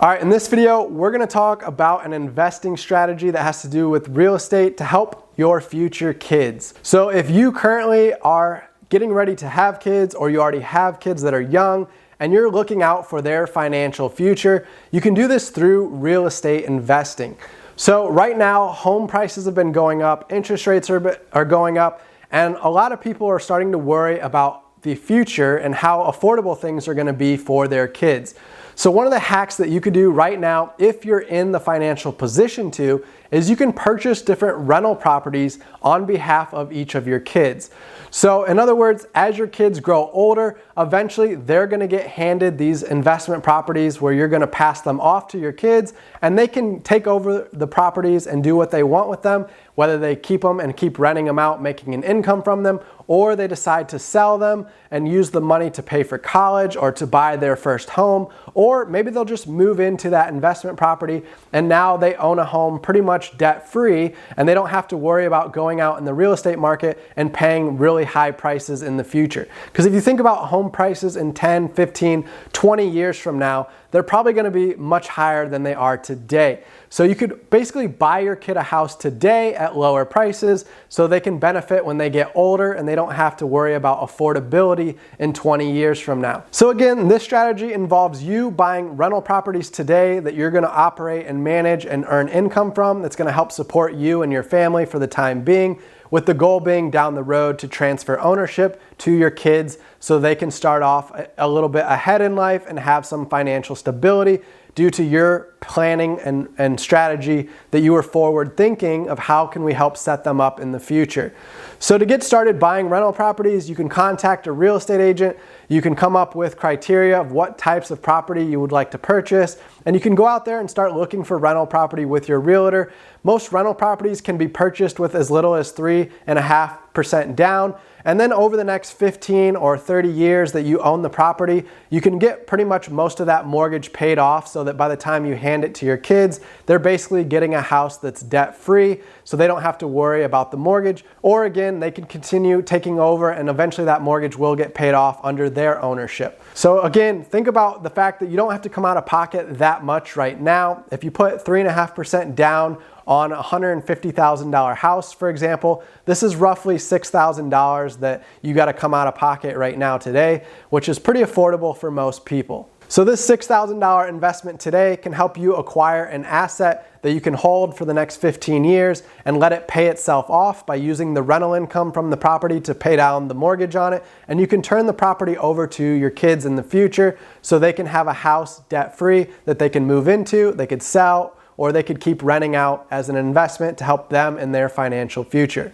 All right, in this video, we're gonna talk about an investing strategy that has to do with real estate to help your future kids. So if you currently are getting ready to have kids, or you already have kids that are young and you're looking out for their financial future, you can do this through real estate investing. So right now, home prices have been going up, interest rates are going up, and a lot of people are starting to worry about the future and how affordable things are gonna be for their kids. So one of the hacks that you could do right now, if you're in the financial position to, is you can purchase different rental properties on behalf of each of your kids. So in other words, as your kids grow older, eventually they're gonna get handed these investment properties where you're gonna pass them off to your kids, and they can take over the properties and do what they want with them, whether they keep them and keep renting them out, making an income from them, or they decide to sell them and use the money to pay for college or to buy their first home, or maybe they'll just move into that investment property and now they own a home pretty much debt-free, and they don't have to worry about going out in the real estate market and paying really high prices in the future. Because if you think about home prices in 10, 15, 20 years from now, they're probably gonna be much higher than they are today. So you could basically buy your kid a house today at lower prices so they can benefit when they get older and they don't have to worry about affordability in 20 years from now. So again, this strategy involves you buying rental properties today that you're gonna operate and manage and earn income from, that's gonna help support you and your family for the time being, with the goal being down the road to transfer ownership to your kids so they can start off a little bit ahead in life and have some financial stability due to your planning and strategy that you were forward thinking of how can we help set them up in the future. So to get started buying rental properties, you can contact a real estate agent. You can come up with criteria of what types of property you would like to purchase, and you can go out there and start looking for rental property with your realtor. Most rental properties can be purchased with as little as 3.5% down, and then over the next 15 or 30 years that you own the property, you can get pretty much most of that mortgage paid off so that by the time you hand it to your kids, they're basically getting a house that's debt-free, so they don't have to worry about the mortgage. Or again, they can continue taking over and eventually that mortgage will get paid off under their ownership. So again, think about the fact that you don't have to come out of pocket that much right now. If you put 3.5% down on a $150,000 house, for example, this is roughly $6,000 that you got to come out of pocket right now today, which is pretty affordable for most people. So this $6,000 investment today can help you acquire an asset that you can hold for the next 15 years and let it pay itself off by using the rental income from the property to pay down the mortgage on it. And you can turn the property over to your kids in the future so they can have a house debt-free that they can move into, they could sell, or they could keep renting out as an investment to help them in their financial future.